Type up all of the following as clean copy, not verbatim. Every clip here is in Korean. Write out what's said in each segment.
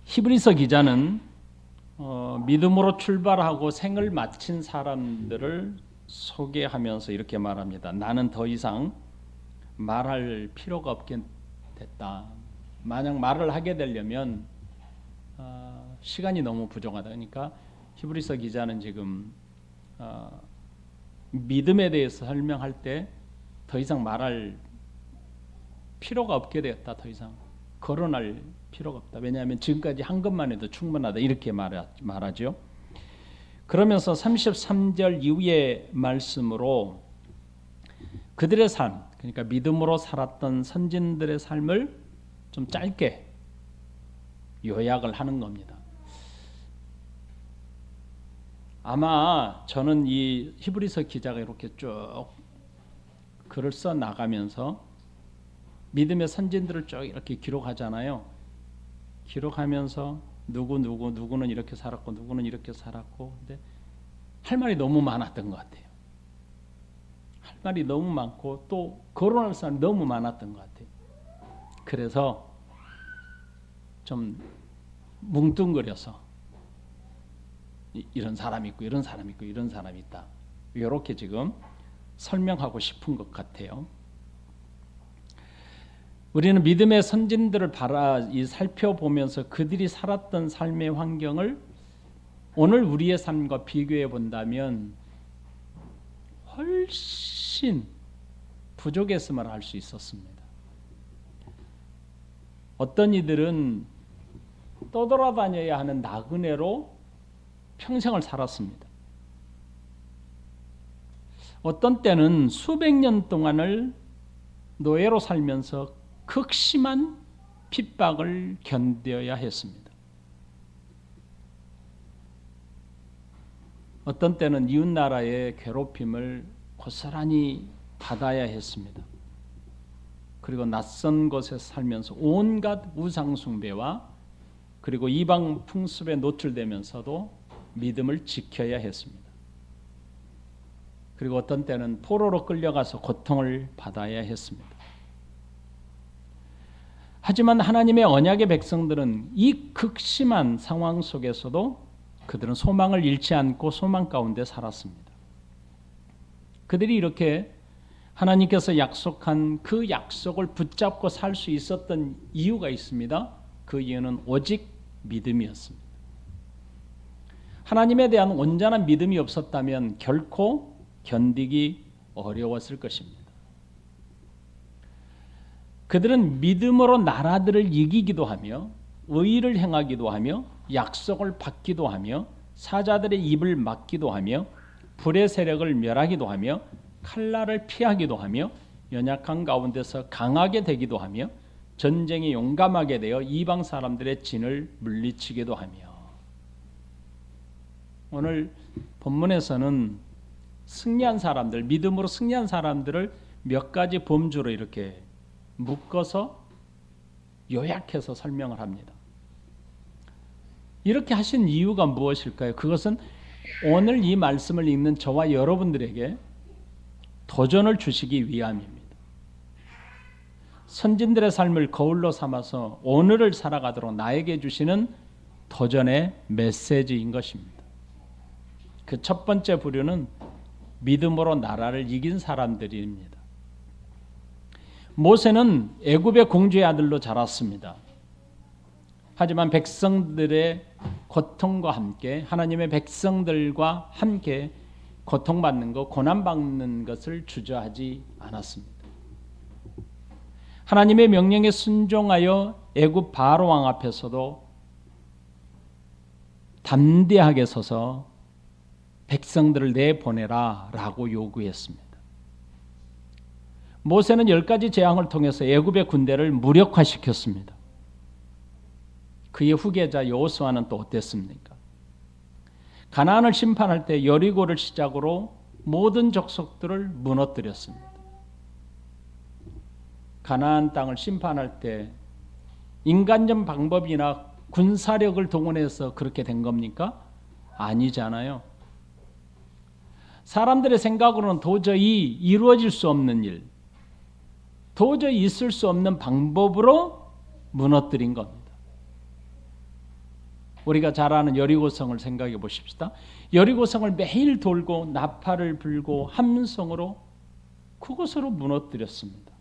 히브리서 기자는 믿음으로 출발하고 생을 마친 사람들을 소개하면서 이렇게 말합니다. 나는 더 이상 말할 필요가 없게 됐다. 만약 말을 하게 되려면 시간이 너무 부족하다. 그러니까 히브리서 기자는 지금 믿음에 대해서 설명할 때 더 이상 말할 필요가 없게 되었다. 더 이상 거론할 필요가 없다. 왜냐하면 지금까지 한 것만 해도 충분하다. 이렇게 말하죠. 그러면서 33절 이후의 말씀으로 그들의 삶, 그러니까 믿음으로 살았던 선진들의 삶을 좀 짧게 요약을 하는 겁니다. 아마 저는 이 히브리서 기자가 이렇게 쭉 글을 써 나가면서 믿음의 선진들을 쭉 이렇게 기록하잖아요. 기록하면서 누구는 이렇게 살았고 누구는 이렇게 살았고, 근데 할 말이 너무 많았던 것 같아요. 할 말이 너무 많고 또 거론할 사람이 너무 많았던 것 같아요. 그래서 좀 뭉뚱그려서 이런 사람이 있고 이런 사람이 있고 이런 사람이 있다. 이렇게 지금 설명하고 싶은 것 같아요. 우리는 믿음의 선진들을 살펴보면서 그들이 살았던 삶의 환경을 오늘 우리의 삶과 비교해 본다면 훨씬 부족했음을 알 수 있었습니다. 어떤 이들은 떠돌아다녀야 하는 나그네로 평생을 살았습니다. 어떤 때는 수백 년 동안을 노예로 살면서 극심한 핍박을 견뎌야 했습니다. 어떤 때는 이웃 나라의 괴롭힘을 고스란히 받아야 했습니다. 그리고 낯선 곳에 살면서 온갖 우상 숭배와 그리고 이방 풍습에 노출되면서도 믿음을 지켜야 했습니다. 그리고 어떤 때는 포로로 끌려가서 고통을 받아야 했습니다. 하지만 하나님의 언약의 백성들은 이 극심한 상황 속에서도 그들은 소망을 잃지 않고 소망 가운데 살았습니다. 그들이 이렇게 하나님께서 약속한 그 약속을 붙잡고 살 수 있었던 이유가 있습니다. 그 이유는 오직 믿음이었습니다. 하나님에 대한 온전한 믿음이 없었다면 결코 견디기 어려웠을 것입니다. 그들은 믿음으로 나라들을 이기기도 하며 의를 행하기도 하며 약속을 받기도 하며 사자들의 입을 막기도 하며 불의 세력을 멸하기도 하며 칼날을 피하기도 하며 연약한 가운데서 강하게 되기도 하며 전쟁에 용감하게 되어 이방 사람들의 진을 물리치기도 하며. 오늘 본문에서는 승리한 사람들, 믿음으로 승리한 사람들을 몇 가지 범주로 이렇게 묶어서 요약해서 설명을 합니다. 이렇게 하신 이유가 무엇일까요? 그것은 오늘 이 말씀을 읽는 저와 여러분들에게 도전을 주시기 위함입니다. 선진들의 삶을 거울로 삼아서 오늘을 살아가도록 나에게 주시는 도전의 메시지인 것입니다. 그 첫 번째 부류는 믿음으로 나라를 이긴 사람들입니다. 모세는 애굽의 공주의 아들로 자랐습니다. 하지만 백성들의 고통과 함께 하나님의 백성들과 함께 고통받는 것, 고난받는 것을 주저하지 않았습니다. 하나님의 명령에 순종하여 애굽 바로 왕 앞에서도 담대하게 서서 백성들을 내보내라 라고 요구했습니다. 모세는 10가지 재앙을 통해서 애굽의 군대를 무력화시켰습니다. 그의 후계자 여호수아는 또 어땠습니까? 가나안을 심판할 때 여리고를 시작으로 모든 족속들을 무너뜨렸습니다. 가나안 땅을 심판할 때 인간적 방법이나 군사력을 동원해서 그렇게 된 겁니까? 아니잖아요. 사람들의 생각으로는 도저히 이루어질 수 없는 일, 도저히 있을 수 없는 방법으로 무너뜨린 겁니다. 우리가 잘 아는 여리고성을 생각해 보십시다. 여리고성을 매일 돌고 나팔을 불고 함성으로 그곳으로 무너뜨렸습니다.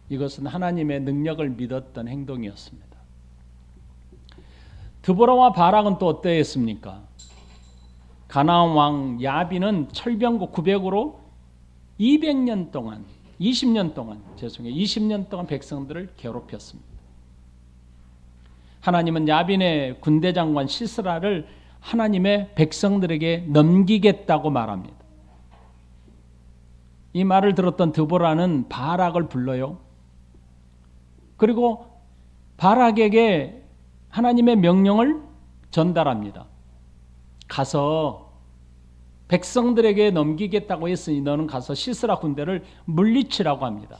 이것은 하나님의 능력을 믿었던 행동이었습니다. 드보라와 바락은 또 어떠했습니까? 가나안 왕 야빈은 철병거 900으로 20년 동안 백성들을 괴롭혔습니다. 하나님은 야빈의 군대 장관 시스라를 하나님의 백성들에게 넘기겠다고 말합니다. 이 말을 들었던 드보라는 바락을 불러요. 그리고 바락에게 하나님의 명령을 전달합니다. 가서 백성들에게 넘기겠다고 했으니 너는 가서 시스라 군대를 물리치라고 합니다.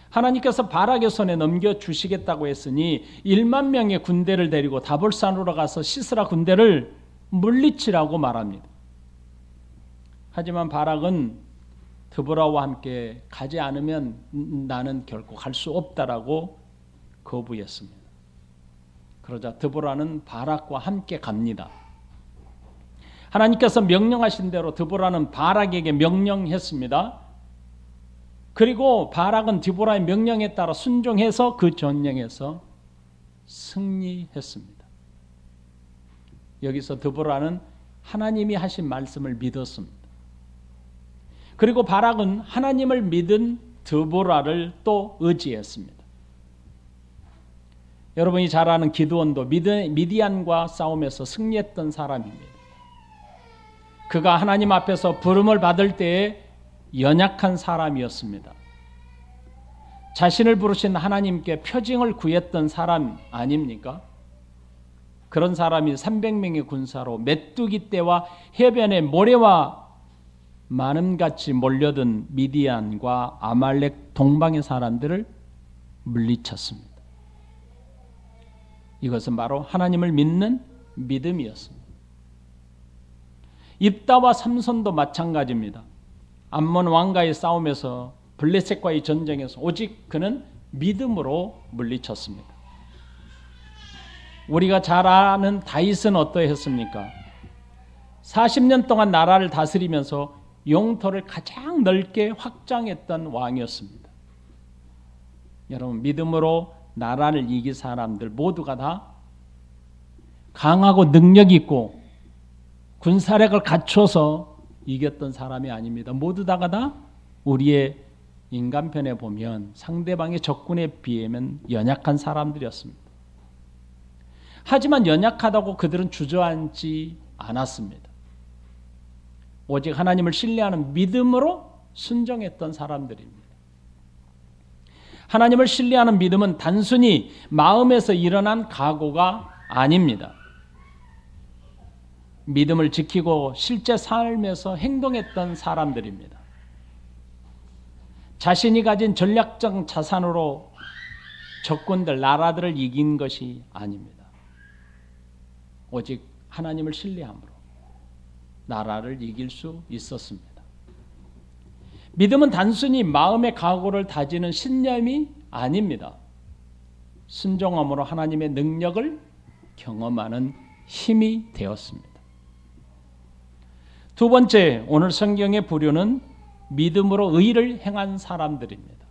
하나님께서 바락의 손에 넘겨주시겠다고 했으니 1만 명의 군대를 데리고 다볼산으로 가서 시스라 군대를 물리치라고 말합니다. 하지만 바락은 드보라와 함께 가지 않으면 나는 결코 갈 수 없다라고 거부했습니다. 그러자 드보라는 바락과 함께 갑니다. 하나님께서 명령하신 대로 드보라는 바락에게 명령했습니다. 그리고 바락은 드보라의 명령에 따라 순종해서 그 전쟁에서 승리했습니다. 여기서 드보라는 하나님이 하신 말씀을 믿었습니다. 그리고 바락은 하나님을 믿은 드보라를 또 의지했습니다. 여러분이 잘 아는 기드온도 미디안과 싸움에서 승리했던 사람입니다. 그가 하나님 앞에서 부름을 받을 때에 연약한 사람이었습니다. 자신을 부르신 하나님께 표징을 구했던 사람 아닙니까? 그런 사람이 300명의 군사로 메뚜기 떼와 해변의 모래와 많음같이 몰려든 미디안과 아말렉 동방의 사람들을 물리쳤습니다. 이것은 바로 하나님을 믿는 믿음이었습니다. 입다와 삼손도 마찬가지입니다. 암몬 왕과의 싸움에서 블레셋과의 전쟁에서 오직 그는 믿음으로 물리쳤습니다. 우리가 잘 아는 다윗은 어떠했습니까? 40년 동안 나라를 다스리면서 영토를 가장 넓게 확장했던 왕이었습니다. 여러분, 믿음으로 나라를 이긴 사람들 모두가 다 강하고 능력 있고 군사력을 갖춰서 이겼던 사람이 아닙니다. 모두 다 우리의 인간편에 보면 상대방의 적군에 비하면 연약한 사람들이었습니다. 하지만 연약하다고 그들은 주저앉지 않았습니다. 오직 하나님을 신뢰하는 믿음으로 순종했던 사람들입니다. 하나님을 신뢰하는 믿음은 단순히 마음에서 일어난 각오가 아닙니다. 믿음을 지키고 실제 삶에서 행동했던 사람들입니다. 자신이 가진 전략적 자산으로 적군들, 나라들을 이긴 것이 아닙니다. 오직 하나님을 신뢰함으로 나라를 이길 수 있었습니다. 믿음은 단순히 마음의 각오를 다지는 신념이 아닙니다. 순종함으로 하나님의 능력을 경험하는 힘이 되었습니다. 두 번째, 오늘 성경의 부류는 믿음으로 의를 행한 사람들입니다.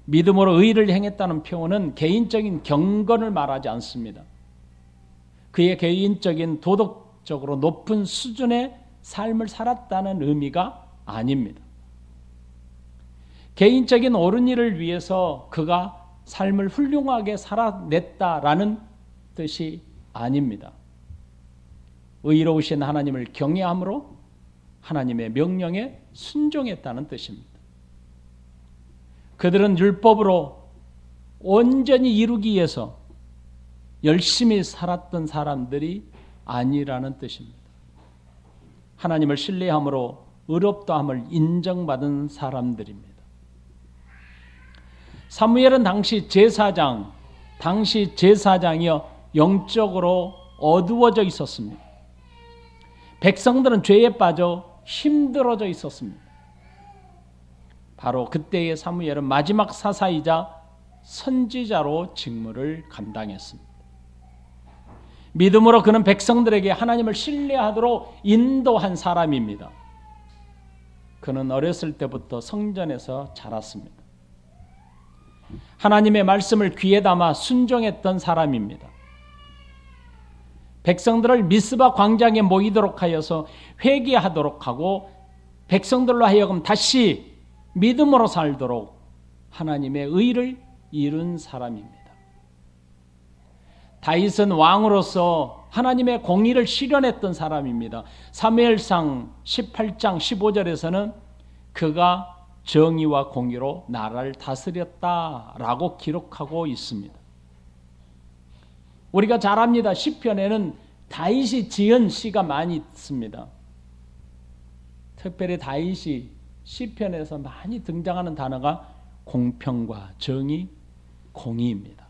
믿음으로 의를 행했다는 표현은 개인적인 경건을 말하지 않습니다. 그의 개인적인 도덕적으로 높은 수준의 삶을 살았다는 의미가 아닙니다. 개인적인 옳은 일을 위해서 그가 삶을 훌륭하게 살아냈다라는 뜻이 아닙니다. 의로우신 하나님을 경외함으로 하나님의 명령에 순종했다는 뜻입니다. 그들은 율법으로 온전히 이루기 위해서 열심히 살았던 사람들이 아니라는 뜻입니다. 하나님을 신뢰함으로 의롭다함을 인정받은 사람들입니다. 사무엘은 당시 제사장이여 영적으로 어두워져 있었습니다. 백성들은 죄에 빠져 힘들어져 있었습니다. 바로 그때의 사무엘은 마지막 사사이자 선지자로 직무를 감당했습니다. 믿음으로 그는 백성들에게 하나님을 신뢰하도록 인도한 사람입니다. 그는 어렸을 때부터 성전에서 자랐습니다. 하나님의 말씀을 귀에 담아 순종했던 사람입니다. 백성들을 미스바 광장에 모이도록 하여서 회개하도록 하고 백성들로 하여금 다시 믿음으로 살도록 하나님의 의를 이룬 사람입니다. 다윗은 왕으로서 하나님의 공의를 실현했던 사람입니다. 사무엘상 18장 15절에서는 그가 정의와 공의로 나라를 다스렸다라고 기록하고 있습니다. 우리가 잘 압니다. 시편에는 다윗이 지은 시가 많이 있습니다. 특별히 다윗이 시편에서 많이 등장하는 단어가 공평과 정의, 공의입니다.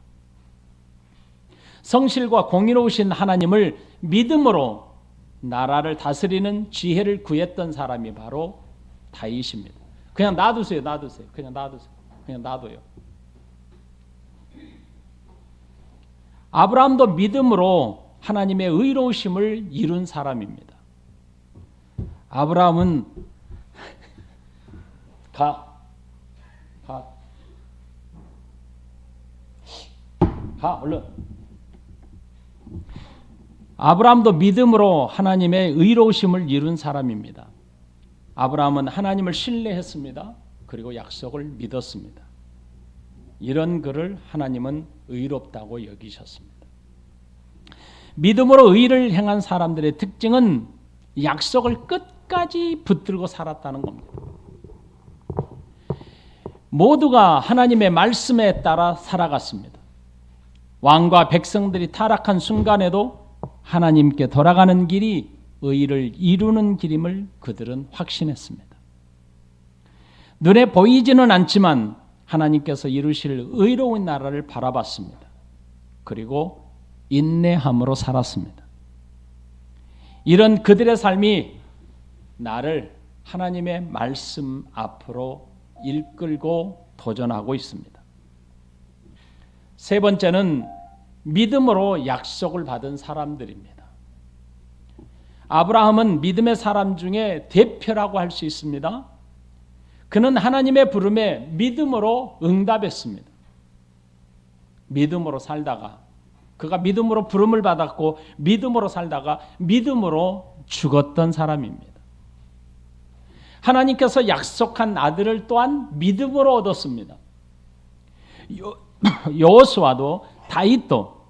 성실과 공의로우신 하나님을 믿음으로 나라를 다스리는 지혜를 구했던 사람이 바로 다윗입니다. 그냥 놔두세요. 그냥 놔둬요. 아브라함도 믿음으로 하나님의 의로우심을 이룬 사람입니다. 아브라함은 얼른. 아브라함도 믿음으로 하나님의 의로우심을 이룬 사람입니다. 아브라함은 하나님을 신뢰했습니다. 그리고 약속을 믿었습니다. 이런 그를 하나님은 의롭다고 여기셨습니다. 믿음으로 의를 행한 사람들의 특징은 약속을 끝까지 붙들고 살았다는 겁니다. 모두가 하나님의 말씀에 따라 살아갔습니다. 왕과 백성들이 타락한 순간에도 하나님께 돌아가는 길이 의를 이루는 길임을 그들은 확신했습니다. 눈에 보이지는 않지만 하나님께서 이루실 의로운 나라를 바라봤습니다. 그리고 인내함으로 살았습니다. 이런 그들의 삶이 나를 하나님의 말씀 앞으로 이끌고 도전하고 있습니다. 세 번째는 믿음으로 약속을 받은 사람들입니다. 아브라함은 믿음의 사람 중에 대표라고 할 수 있습니다. 그는 하나님의 부름에 믿음으로 응답했습니다. 믿음으로 살다가 그가 믿음으로 부름을 받았고 믿음으로 살다가 믿음으로 죽었던 사람입니다. 하나님께서 약속한 아들을 또한 믿음으로 얻었습니다. 여호수아도 다윗도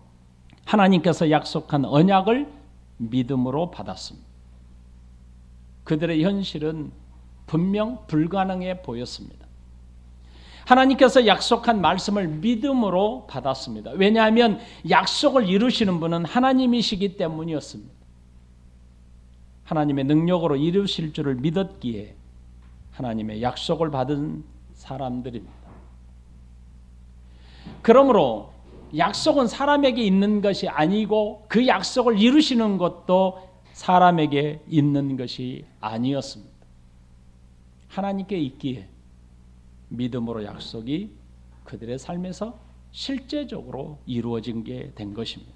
하나님께서 약속한 언약을 믿음으로 받았습니다. 그들의 현실은 분명 불가능해 보였습니다. 하나님께서 약속한 말씀을 믿음으로 받았습니다. 왜냐하면 약속을 이루시는 분은 하나님이시기 때문이었습니다. 하나님의 능력으로 이루실 줄을 믿었기에 하나님의 약속을 받은 사람들입니다. 그러므로 약속은 사람에게 있는 것이 아니고 그 약속을 이루시는 것도 사람에게 있는 것이 아니었습니다. 하나님께 있기에 믿음으로 약속이 그들의 삶에서 실제적으로 이루어진 게 된 것입니다.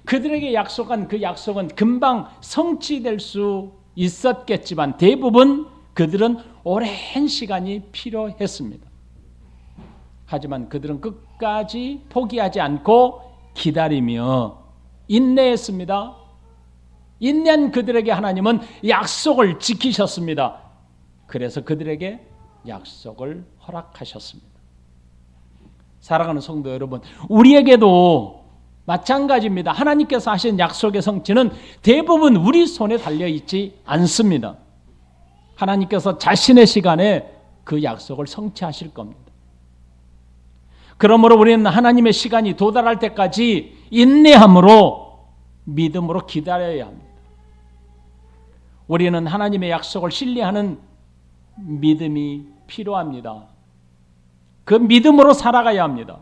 그들에게 약속한 그 약속은 금방 성취될 수 있었겠지만 대부분 그들은 오랜 시간이 필요했습니다. 하지만 그들은 끝까지 포기하지 않고 기다리며 인내했습니다. 인내한 그들에게 하나님은 약속을 지키셨습니다. 그래서 그들에게 약속을 허락하셨습니다. 사랑하는 성도 여러분, 우리에게도 마찬가지입니다. 하나님께서 하신 약속의 성취는 대부분 우리 손에 달려있지 않습니다. 하나님께서 자신의 시간에 그 약속을 성취하실 겁니다. 그러므로 우리는 하나님의 시간이 도달할 때까지 인내함으로 믿음으로 기다려야 합니다. 우리는 하나님의 약속을 신뢰하는 믿음이 필요합니다. 그 믿음으로 살아가야 합니다.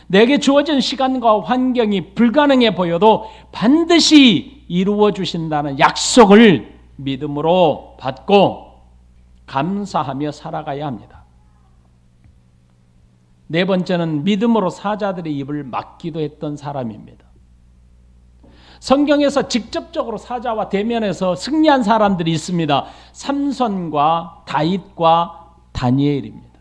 내게 주어진 시간과 환경이 불가능해 보여도 반드시 이루어 주신다는 약속을 믿음으로 받고 감사하며 살아가야 합니다. 네 번째는 믿음으로 사자들의 입을 막기도 했던 사람입니다. 성경에서 직접적으로 사자와 대면해서 승리한 사람들이 있습니다. 삼손과 다윗과 다니엘입니다.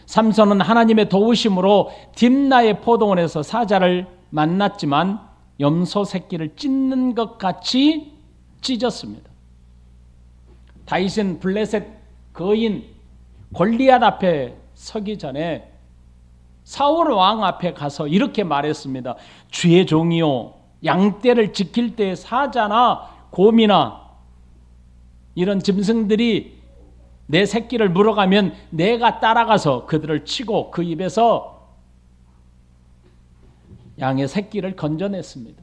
삼손은 하나님의 도우심으로 딥나의 포도원에서 사자를 만났지만 염소 새끼를 찢는 것 같이 찢었습니다. 다윗은 블레셋 거인 골리앗 앞에 서기 전에 사울 왕 앞에 가서 이렇게 말했습니다. 주의 종이요, 양떼를 지킬 때 사자나 곰이나 이런 짐승들이 내 새끼를 물어가면 내가 따라가서 그들을 치고 그 입에서 양의 새끼를 건져냈습니다.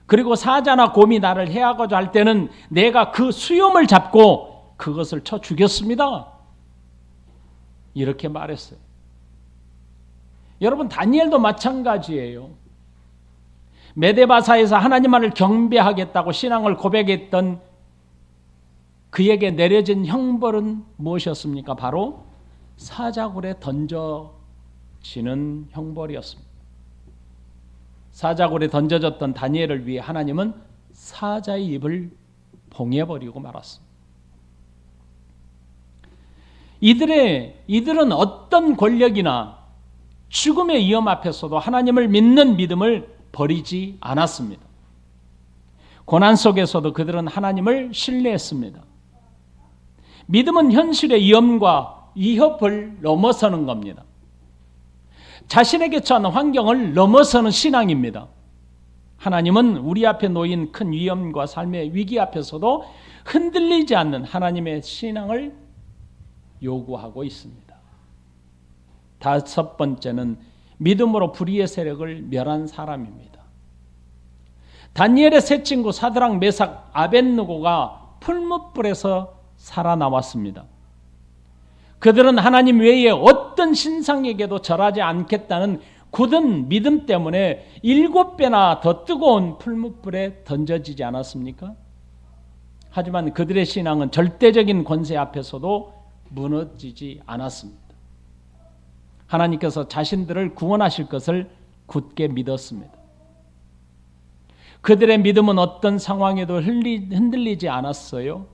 그리고 사자나 곰이 나를 해하고자 할 때는 내가 그 수염을 잡고 그것을 쳐 죽였습니다. 이렇게 말했어요. 여러분, 다니엘도 마찬가지예요. 메데바사에서 하나님만을 경배하겠다고 신앙을 고백했던 그에게 내려진 형벌은 무엇이었습니까? 바로 사자굴에 던져지는 형벌이었습니다. 사자굴에 던져졌던 다니엘을 위해 하나님은 사자의 입을 봉해버리고 말았습니다. 이들은 어떤 권력이나 죽음의 위험 앞에서도 하나님을 믿는 믿음을 버리지 않았습니다. 고난 속에서도 그들은 하나님을 신뢰했습니다. 믿음은 현실의 위험과 위협을 넘어서는 겁니다. 자신에게 처한 환경을 넘어서는 신앙입니다. 하나님은 우리 앞에 놓인 큰 위험과 삶의 위기 앞에서도 흔들리지 않는 하나님의 신앙을 요구하고 있습니다. 다섯 번째는 믿음으로 불의의 세력을 멸한 사람입니다. 다니엘의 세 친구 사드락, 메삭, 아벳느고가 풀무불에서 살아나왔습니다. 그들은 하나님 외에 어떤 신상에게도 절하지 않겠다는 굳은 믿음 때문에 7배나 더 뜨거운 풀무불에 던져지지 않았습니까? 하지만 그들의 신앙은 절대적인 권세 앞에서도 무너지지 않았습니다. 하나님께서 자신들을 구원하실 것을 굳게 믿었습니다. 그들의 믿음은 어떤 상황에도 흔들리지 않았어요.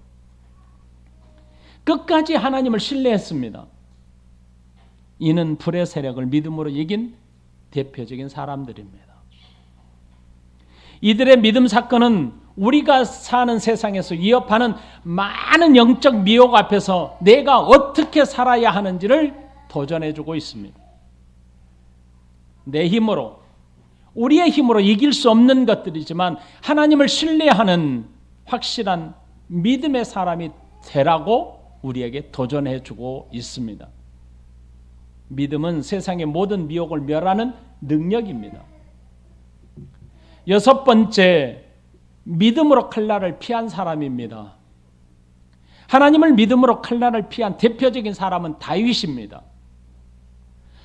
끝까지 하나님을 신뢰했습니다. 이는 불의 세력을 믿음으로 이긴 대표적인 사람들입니다. 이들의 믿음 사건은 우리가 사는 세상에서 위협하는 많은 영적 미혹 앞에서 내가 어떻게 살아야 하는지를 도전해주고 있습니다. 내 힘으로, 우리의 힘으로 이길 수 없는 것들이지만 하나님을 신뢰하는 확실한 믿음의 사람이 되라고 우리에게 도전해주고 있습니다. 믿음은 세상의 모든 미혹을 멸하는 능력입니다. 여섯 번째, 믿음으로 칼날을 피한 사람입니다. 하나님을 믿음으로 칼날을 피한 대표적인 사람은 다윗입니다.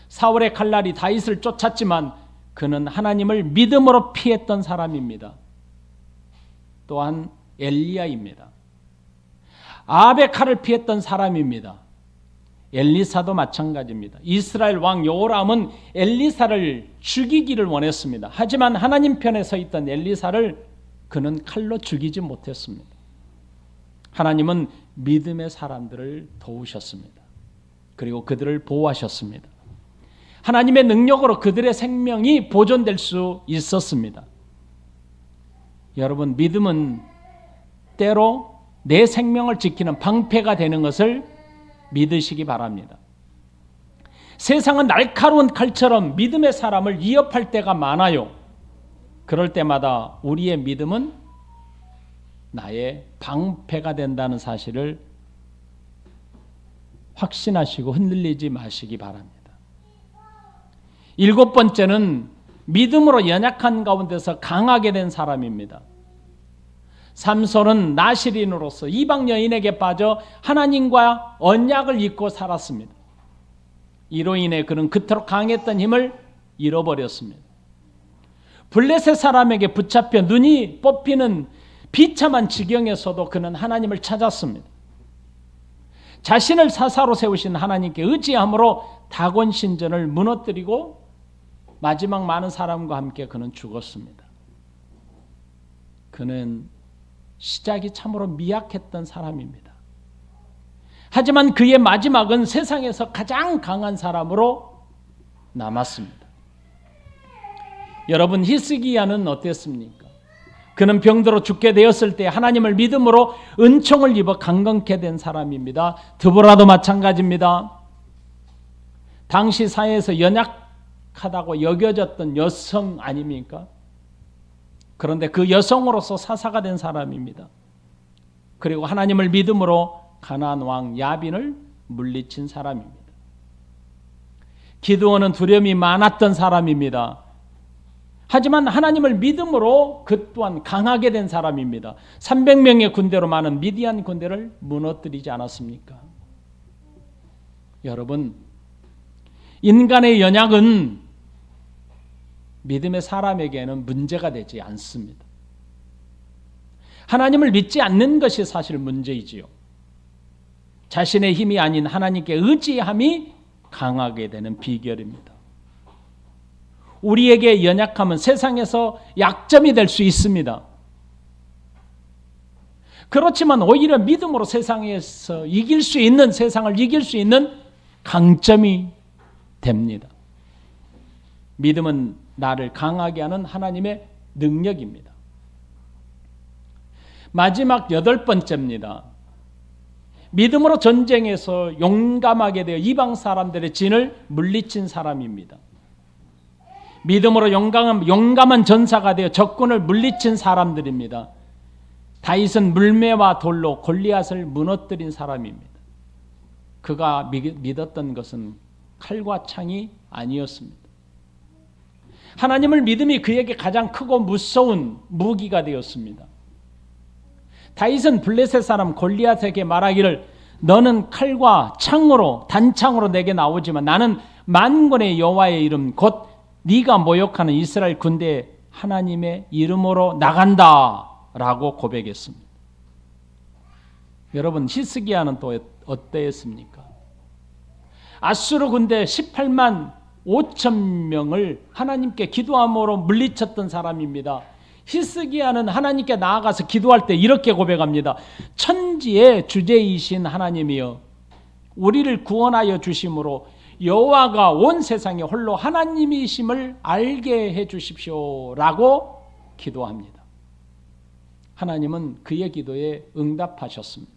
사울의 칼날이 다윗을 쫓았지만 그는 하나님을 믿음으로 피했던 사람입니다. 또한 엘리야입니다. 아합의 칼을 피했던 사람입니다. 엘리사도 마찬가지입니다. 이스라엘 왕 여호람은 엘리사를 죽이기를 원했습니다. 하지만 하나님 편에 서 있던 엘리사를 그는 칼로 죽이지 못했습니다. 하나님은 믿음의 사람들을 도우셨습니다. 그리고 그들을 보호하셨습니다. 하나님의 능력으로 그들의 생명이 보존될 수 있었습니다. 여러분, 믿음은 때로 내 생명을 지키는 방패가 되는 것을 믿으시기 바랍니다. 세상은 날카로운 칼처럼 믿음의 사람을 위협할 때가 많아요. 그럴 때마다 우리의 믿음은 나의 방패가 된다는 사실을 확신하시고 흔들리지 마시기 바랍니다. 일곱 번째는 믿음으로 연약한 가운데서 강하게 된 사람입니다. 삼손은 나실인으로서 이방 여인에게 빠져 하나님과 언약을 잊고 살았습니다. 이로 인해 그는 그토록 강했던 힘을 잃어버렸습니다. 블레셋 사람에게 붙잡혀 눈이 뽑히는 비참한 지경에서도 그는 하나님을 찾았습니다. 자신을 사사로 세우신 하나님께 의지함으로 다곤 신전을 무너뜨리고 마지막 많은 사람과 함께 그는 죽었습니다. 그는 시작이 참으로 미약했던 사람입니다. 하지만 그의 마지막은 세상에서 가장 강한 사람으로 남았습니다. 여러분, 히스기야는 어땠습니까? 그는 병들어 죽게 되었을 때 하나님을 믿음으로 은총을 입어 강건케 된 사람입니다. 드보라도 마찬가지입니다. 당시 사회에서 연약하다고 여겨졌던 여성 아닙니까? 그런데 그 여성으로서 사사가 된 사람입니다. 그리고 하나님을 믿음으로 가나안 왕 야빈을 물리친 사람입니다. 기드온은 두려움이 많았던 사람입니다. 하지만 하나님을 믿음으로 그 또한 강하게 된 사람입니다. 300명의 군대로 많은 미디안 군대를 무너뜨리지 않았습니까? 여러분, 인간의 연약은 믿음의 사람에게는 문제가 되지 않습니다. 하나님을 믿지 않는 것이 사실 문제이지요. 자신의 힘이 아닌 하나님께 의지함이 강하게 되는 비결입니다. 우리에게 연약함은 세상에서 약점이 될 수 있습니다. 그렇지만 오히려 믿음으로 세상에서 이길 수 있는, 세상을 이길 수 있는 강점이 됩니다. 믿음은 나를 강하게 하는 하나님의 능력입니다. 마지막 8번째입니다. 믿음으로 전쟁에서 용감하게 되어 이방 사람들의 진을 물리친 사람입니다. 믿음으로 용감한 전사가 되어 적군을 물리친 사람들입니다. 다윗은 물매와 돌로 골리앗을 무너뜨린 사람입니다. 그가 믿었던 것은 칼과 창이 아니었습니다. 하나님을 믿음이 그에게 가장 크고 무서운 무기가 되었습니다. 다윗은 블레셋 사람 골리앗에게 말하기를 너는 칼과 창으로 단창으로 내게 나오지만 나는 만군의 여호와의 이름 곧 네가 모욕하는 이스라엘 군대 하나님의 이름으로 나간다라고 고백했습니다. 여러분, 히스기야는 또 어땠습니까? 아수르 군대 18만 5천 명을 하나님께 기도함으로 물리쳤던 사람입니다. 히스기야는 하나님께 나아가서 기도할 때 이렇게 고백합니다. 천지의 주제이신 하나님이여 우리를 구원하여 주심으로 여호와가 온 세상에 홀로 하나님이심을 알게 해 주십시오라고 기도합니다. 하나님은 그의 기도에 응답하셨습니다.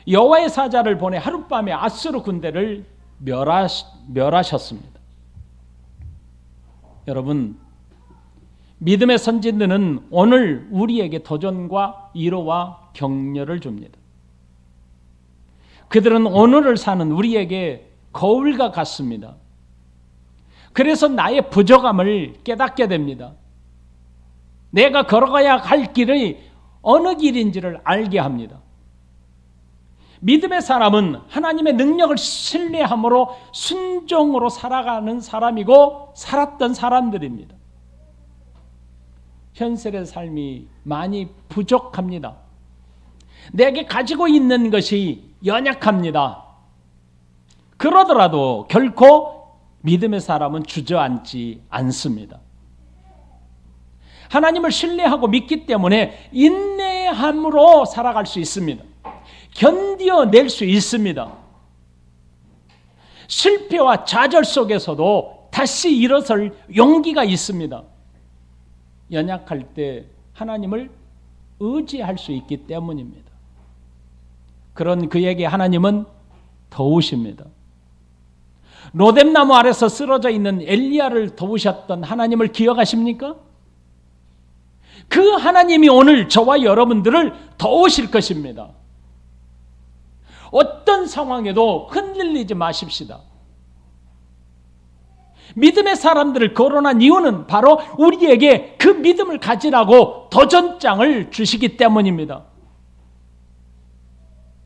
여호와의 사자를 보내 하룻밤에 아수르 군대를 멸하셨습니다. 여러분, 믿음의 선진들은 오늘 우리에게 도전과 위로와 격려를 줍니다. 그들은 오늘을 사는 우리에게 거울과 같습니다. 그래서 나의 부족함을 깨닫게 됩니다. 내가 걸어가야 할 길이 어느 길인지를 알게 합니다. 믿음의 사람은 하나님의 능력을 신뢰함으로 순종으로 살아가는 사람이고 살았던 사람들입니다. 현실의 삶이 많이 부족합니다. 내게 가지고 있는 것이 연약합니다. 그러더라도 결코 믿음의 사람은 주저앉지 않습니다. 하나님을 신뢰하고 믿기 때문에 인내함으로 살아갈 수 있습니다. 견뎌낼 수 있습니다. 실패와 좌절 속에서도 다시 일어설 용기가 있습니다. 연약할 때 하나님을 의지할 수 있기 때문입니다. 그런 그에게 하나님은 도우십니다. 로뎀나무 아래서 쓰러져 있는 엘리야를 도우셨던 하나님을 기억하십니까? 그 하나님이 오늘 저와 여러분들을 도우실 것입니다. 어떤 상황에도 흔들리지 마십시다. 믿음의 사람들을 거론한 이유는 바로 우리에게 그 믿음을 가지라고 도전장을 주시기 때문입니다.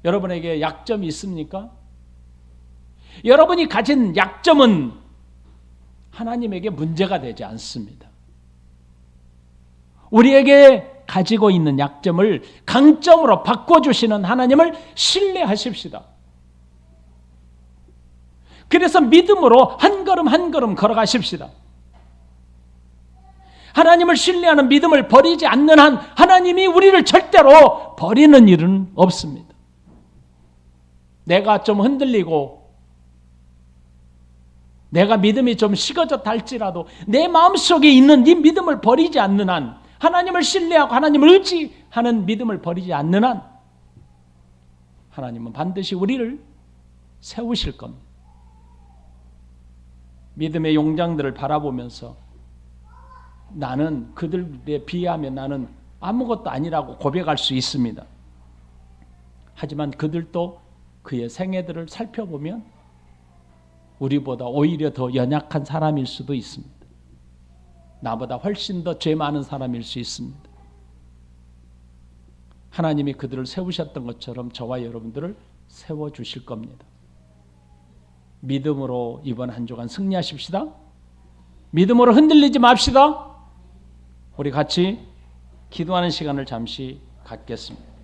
여러분에게 약점이 있습니까? 여러분이 가진 약점은 하나님에게 문제가 되지 않습니다. 우리에게 가지고 있는 약점을 강점으로 바꿔주시는 하나님을 신뢰하십시다. 그래서 믿음으로 한 걸음 한 걸음 걸어가십시다. 하나님을 신뢰하는 믿음을 버리지 않는 한 하나님이 우리를 절대로 버리는 일은 없습니다. 내가 좀 흔들리고 내가 믿음이 좀 식어졌다 할지라도 내 마음속에 있는 이 믿음을 버리지 않는 한, 하나님을 신뢰하고 하나님을 의지하는 믿음을 버리지 않는 한 하나님은 반드시 우리를 세우실 겁니다. 믿음의 용장들을 바라보면서 나는 그들에 비하면 나는 아무것도 아니라고 고백할 수 있습니다. 하지만 그들도 그의 생애들을 살펴보면 우리보다 오히려 더 연약한 사람일 수도 있습니다. 나보다 훨씬 더 죄 많은 사람일 수 있습니다. 하나님이 그들을 세우셨던 것처럼 저와 여러분들을 세워주실 겁니다. 믿음으로 이번 한 주간 승리하십시다. 믿음으로 흔들리지 맙시다. 우리 같이 기도하는 시간을 잠시 갖겠습니다.